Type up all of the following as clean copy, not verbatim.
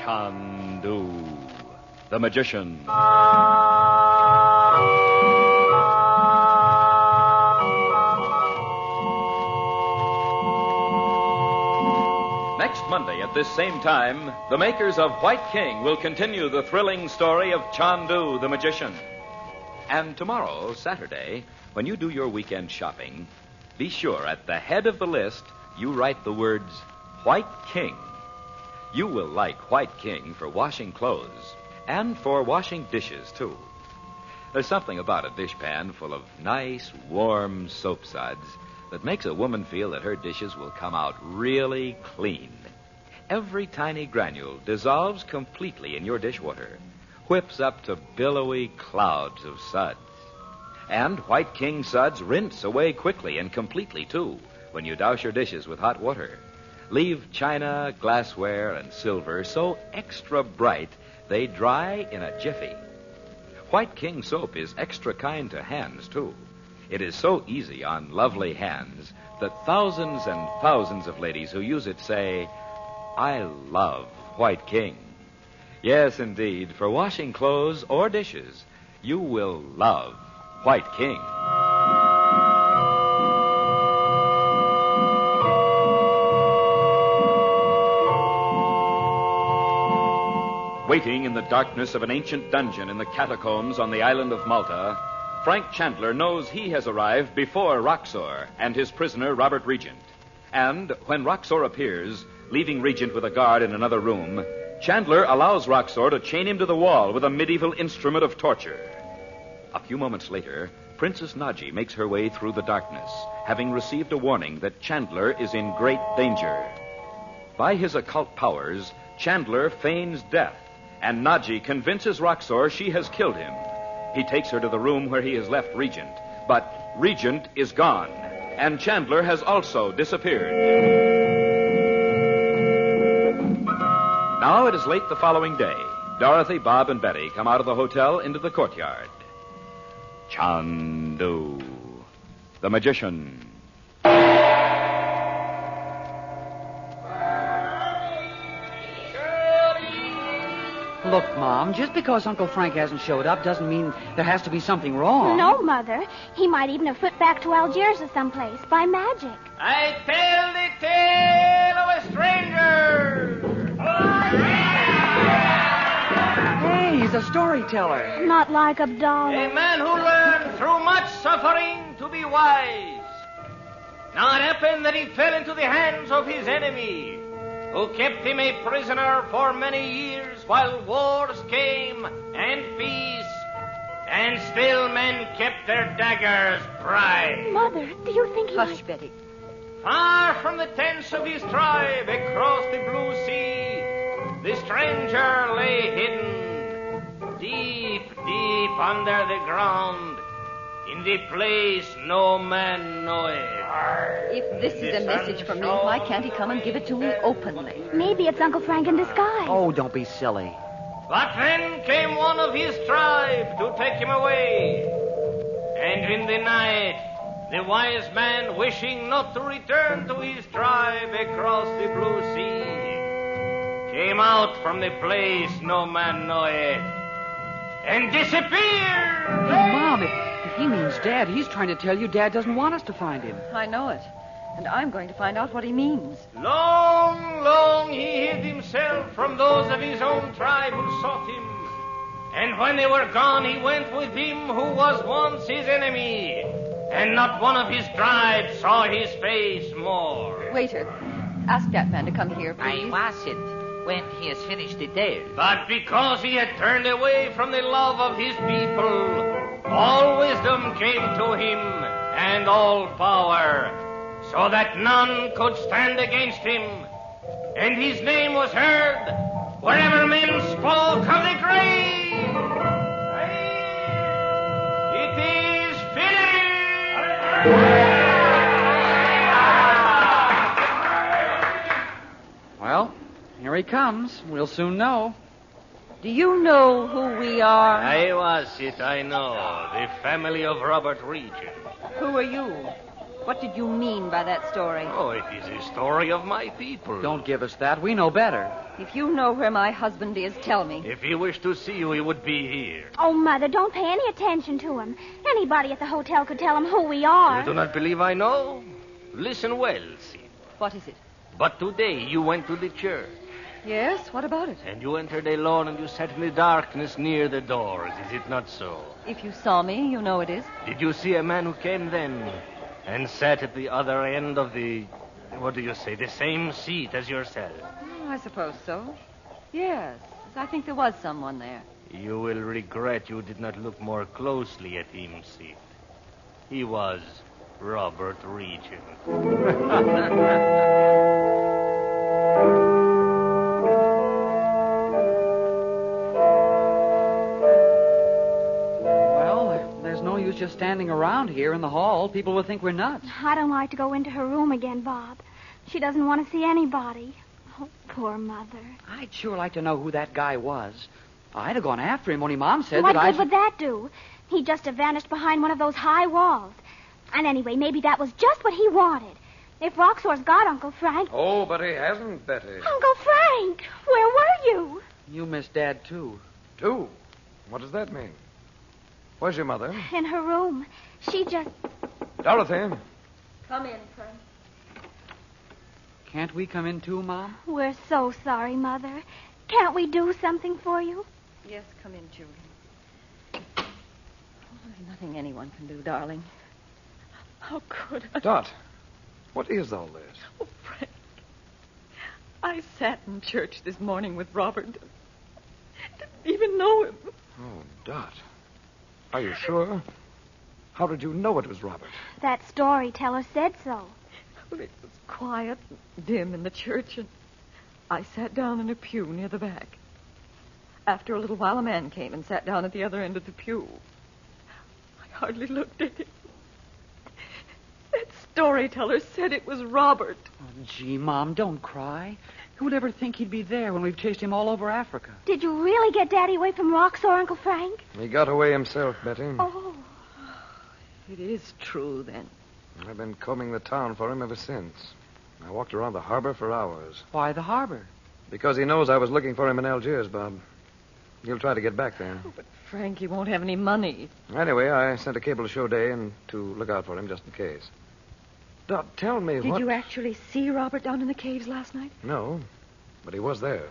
Chandu, the magician. Next Monday at this same time, the makers of White King will continue the thrilling story of Chandu, the magician. And tomorrow, Saturday, when you do your weekend shopping, be sure at the head of the list you write the words White King. You will like White King for washing clothes and for washing dishes, too. There's something about a dishpan full of nice, warm soap suds that makes a woman feel that her dishes will come out really clean. Every tiny granule dissolves completely in your dishwater, whips up to billowy clouds of suds. And White King suds rinse away quickly and completely, too, when you douse your dishes with hot water. Leave china, glassware, and silver so extra bright they dry in a jiffy. White King soap is extra kind to hands, too. It is so easy on lovely hands that thousands and thousands of ladies who use it say, "I love White King." Yes, indeed, for washing clothes or dishes, you will love White King. Waiting in the darkness of an ancient dungeon in the catacombs on the island of Malta, Frank Chandler knows he has arrived before Roxor and his prisoner, Robert Regent. And when Roxor appears, leaving Regent with a guard in another room, Chandler allows Roxor to chain him to the wall with a medieval instrument of torture. A few moments later, Princess Naji makes her way through the darkness, having received a warning that Chandler is in great danger. By his occult powers, Chandler feigns death, and Naji convinces Roxor she has killed him. He takes her to the room where he has left Regent, but Regent is gone, and Chandler has also disappeared. Now it is late the following day. Dorothy, Bob, and Betty come out of the hotel into the courtyard. Chandu, the magician. Look, Mom, just because Uncle Frank hasn't showed up doesn't mean there has to be something wrong. No, Mother. He might even have flipped back to Algiers or someplace by magic. I tell the tale of a stranger. Hey, he's a storyteller. Not like Abdallah. A man who learned through much suffering to be wise. Now it happened that he fell into the hands of his enemy, who kept him a prisoner for many years while wars came and peace, and still men kept their daggers dry. Mother, do you think he... Hush, Betty. Far from the tents of his tribe across the blue sea, the stranger lay hidden, deep, deep under the ground, in the place no man knoweth. If this is a message from me, why can't he come and give it to me openly? Maybe it's Uncle Frank in disguise. Oh, don't be silly. But then came one of his tribe to take him away. And in the night, the wise man, wishing not to return to his tribe across the blue sea, came out from the place no man knoweth and disappeared. Hey, Mom, if he means Dad, he's trying to tell you Dad doesn't want us to find him. I know it. And I'm going to find out what he means. Long, long he hid himself from those of his own tribe who sought him. And when they were gone, he went with him who was once his enemy. And not one of his tribe saw his face more. Waiter, ask that man to come here, please. I wasn't when he has finished the tale. But because he had turned away from the love of his people, all wisdom came to him and all power, so that none could stand against him. And his name was heard wherever men spoke of the grave. It is finished! Well, here he comes. We'll soon know. Do you know who we are? I know. The family of Robert Regent. Who are you? What did you mean by that story? Oh, it is a story of my people. Don't give us that. We know better. If you know where my husband is, tell me. If he wished to see you, he would be here. Oh, Mother, don't pay any attention to him. Anybody at the hotel could tell him who we are. You do not believe I know? Listen well, Sid. What is it? But today you went to the church. Yes, what about it? And you entered alone and you sat in the darkness near the doors. Is it not so? If you saw me, you know it is. Did you see a man who came then and sat at the other end of the same seat as yourself? Oh, I suppose so. Yes, I think there was someone there. You will regret you did not look more closely at him, Sid. He was Robert Regent. Just standing around here in the hall, people will think we're nuts. I don't like to go into her room again, Bob. She doesn't want to see anybody. Oh, poor Mother. I'd sure like to know who that guy was. I'd have gone after him, only Mom said What that good would that do? He just have vanished behind one of those high walls. And anyway, maybe that was just what he wanted. If Roxor's got Uncle Frank... Oh, but he hasn't, Betty. Uncle Frank! Where were you? You missed Dad, too. Two? What does that mean? Where's your mother? In her room. She just... Dorothy. Come in, Frank. Can't we come in, too, Mom? We're so sorry, Mother. Can't we do something for you? Yes, come in, Julie. Oh, there's nothing anyone can do, darling. How could I? Dot, what is all this? Oh, Frank. I sat in church this morning with Robert. Didn't even know him. Oh, Dot. Are you sure? How did you know it was Robert? That storyteller said so. It was quiet and dim in the church, and I sat down in a pew near the back. After a little while, a man came and sat down at the other end of the pew. I hardly looked at him. That storyteller said it was Robert. Oh, gee, Mom, don't cry. Who would ever think he'd be there when we've chased him all over Africa? Did you really get Daddy away from Roxor, Uncle Frank? He got away himself, Betty. Oh. It is true, then. I've been combing the town for him ever since. I walked around the harbor for hours. Why the harbor? Because he knows I was looking for him in Algiers, Bob. He'll try to get back there. Oh, but Frank, he won't have any money. Anyway, I sent a cable to Chaudet and to look out for him just in case. Dot, tell me Did what... you actually see Robert down in the caves last night? No, but he was there.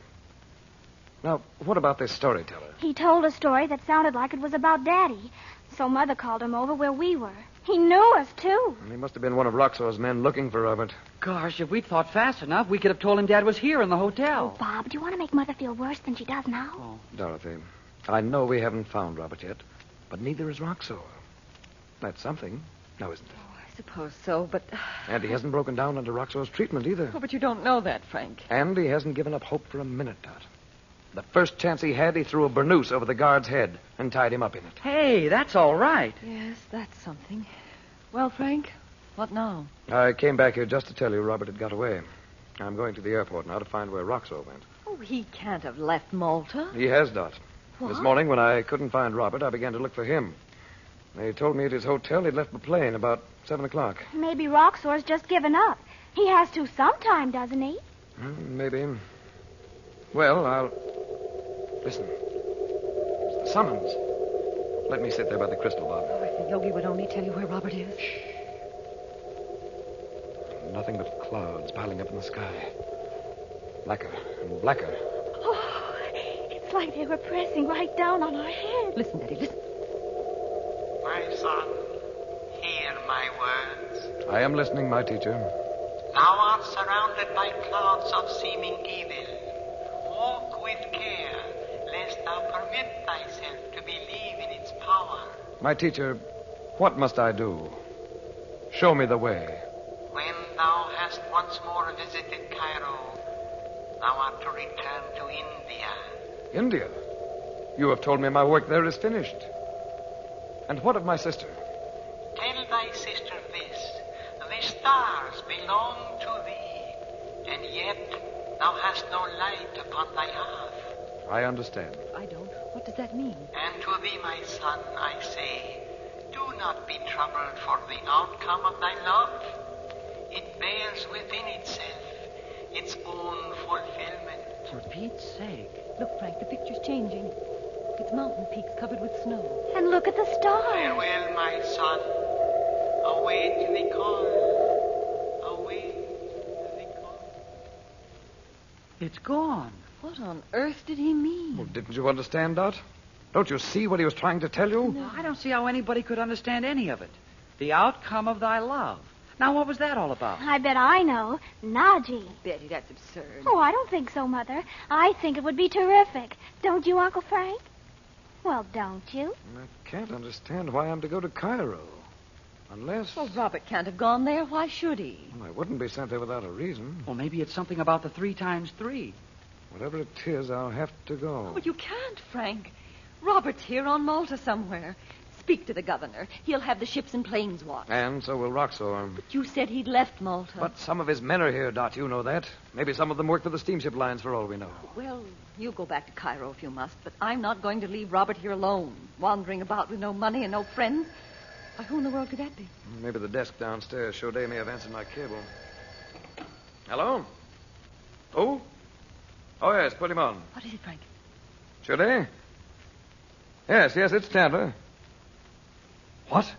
Now, what about this storyteller? He told a story that sounded like it was about Daddy. So Mother called him over where we were. He knew us, too. He must have been one of Roxor's men looking for Robert. Gosh, if we'd thought fast enough, we could have told him Dad was here in the hotel. Oh, Bob, do you want to make Mother feel worse than she does now? Oh. Dorothy, I know we haven't found Robert yet, but neither is Roxor. That's something, now isn't it? I suppose so, but... And he hasn't broken down under Roxor's treatment either. Oh, but you don't know that, Frank. And he hasn't given up hope for a minute, Dot. The first chance he had, he threw a burnoose over the guard's head and tied him up in it. Hey, that's all right. Yes, that's something. Well, Frank, what now? I came back here just to tell you Robert had got away. I'm going to the airport now to find where Roxor went. Oh, he can't have left Malta. He has, Dot. What? This morning, when I couldn't find Robert, I began to look for him. They told me at his hotel he'd left the plane about 7 o'clock. Maybe Roxor's just given up. He has to sometime, doesn't he? Maybe. Well, I'll... Listen. It's the summons. Let me sit there by the crystal, Bob. Oh, if the yogi would only tell you where Robert is. Nothing but clouds piling up in the sky. Blacker and blacker. Oh, it's like they were pressing right down on our heads. Listen, Daddy, listen. My son, hear my words. I am listening, my teacher. Thou art surrounded by clouds of seeming evil. Walk with care, lest thou permit thyself to believe in its power. My teacher, what must I do? Show me the way. When thou hast once more visited Cairo, thou art to return to India. India? You have told me my work there is finished. And what of my sister? Tell thy sister this. The stars belong to thee, and yet thou hast no light upon thy hearth. I understand. I don't. What does that mean? And to thee, my son, I say, do Do not be troubled for the outcome of thy love. It bears within itself its own fulfillment. For Pete's sake. Look, Frank, the picture's changing. It's mountain peaks covered with snow. And look at the stars. Farewell, my son. Await the call. Await the call. It's gone. What on earth did he mean? Well, didn't you understand, Dot? Don't you see what he was trying to tell you? No, I don't see how anybody could understand any of it. The outcome of thy love. Now, what was that all about? I bet I know. Naji. Betty, that's absurd. Oh, I don't think so, Mother. I think it would be terrific. Don't you, Uncle Frank? Well, don't you? I can't understand why I'm to go to Cairo. Unless... Well, Robert can't have gone there. Why should he? Well, I wouldn't be sent there without a reason. Well, maybe it's something about the 3 times 3. Whatever it is, I'll have to go. But you can't, Frank. Robert's here on Malta somewhere. Speak to the governor. He'll have the ships and planes watched. And so will Roxor. But you said he'd left Malta. But some of his men are here, Dot. You know that. Maybe some of them work for the steamship lines for all we know. Well, you go back to Cairo if you must, but I'm not going to leave Robert here alone, wandering about with no money and no friends. Why, who in the world could that be? Maybe the desk downstairs. Chaudet may have answered my cable. Hello? Who? Oh, yes, put him on. What is it, Frank? Chaudet? Yes, it's Chandler. What?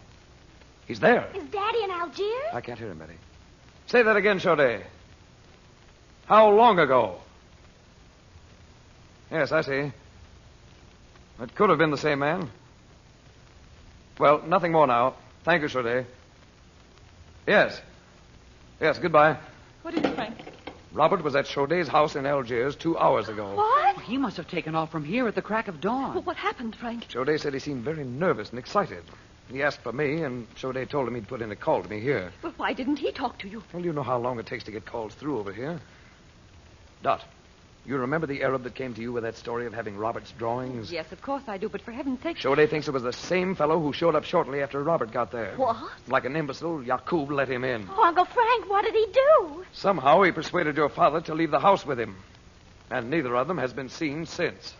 He's there. Is Daddy in Algiers? I can't hear him, Betty. Say that again, Chaudet. How long ago? Yes, I see. It could have been the same man. Well, nothing more now. Thank you, Chaudet. Yes, goodbye. What is it, Frank? Robert was at Chaudet's house in Algiers 2 hours ago. What? He must have taken off from here at the crack of dawn. Well, what happened, Frank? Chaudet said he seemed very nervous and excited. He asked for me, and Chaudet told him he'd put in a call to me here. Well, why didn't he talk to you? Well, you know how long it takes to get calls through over here. Dot, you remember the Arab that came to you with that story of having Robert's drawings? Yes, of course I do, but for heaven's sake... Chaudet thinks it was the same fellow who showed up shortly after Robert got there. What? Like an imbecile, Yacoub let him in. Oh, Uncle Frank, what did he do? Somehow he persuaded your father to leave the house with him. And neither of them has been seen since.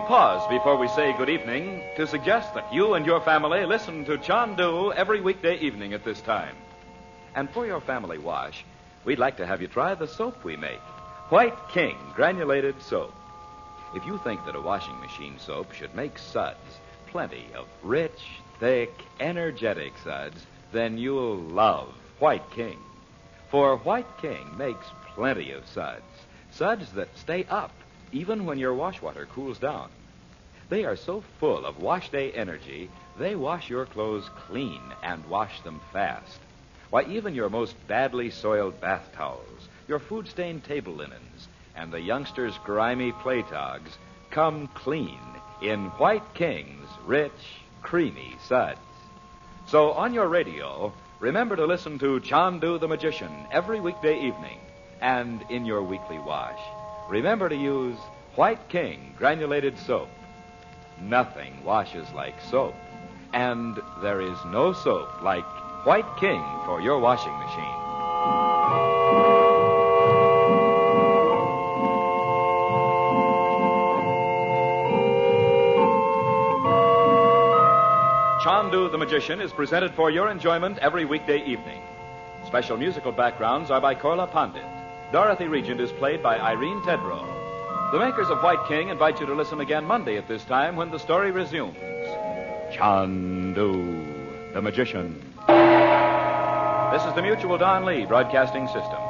Pause before we say good evening to suggest that you and your family listen to Chandu every weekday evening at this time. And for your family wash, we'd like to have you try the soap we make, White King Granulated Soap. If you think that a washing machine soap should make suds, plenty of rich, thick, energetic suds, then you'll love White King. For White King makes plenty of suds that stay up even when your wash water cools down. They are so full of wash day energy, they wash your clothes clean and wash them fast. Why, even your most badly soiled bath towels, your food-stained table linens, and the youngsters' grimy play togs come clean in White King's rich, creamy suds. So on your radio, remember to listen to Chandu the Magician every weekday evening. And in your weekly wash, remember to use White King Granulated Soap. Nothing washes like soap. And there is no soap like White King for your washing machine. Chandu the Magician is presented for your enjoyment every weekday evening. Special musical backgrounds are by Korla Pandit. Dorothy Regent is played by Irene Tedrow. The makers of White King invite you to listen again Monday at this time when the story resumes. Chandu the Magician. This is the Mutual Don Lee Broadcasting System.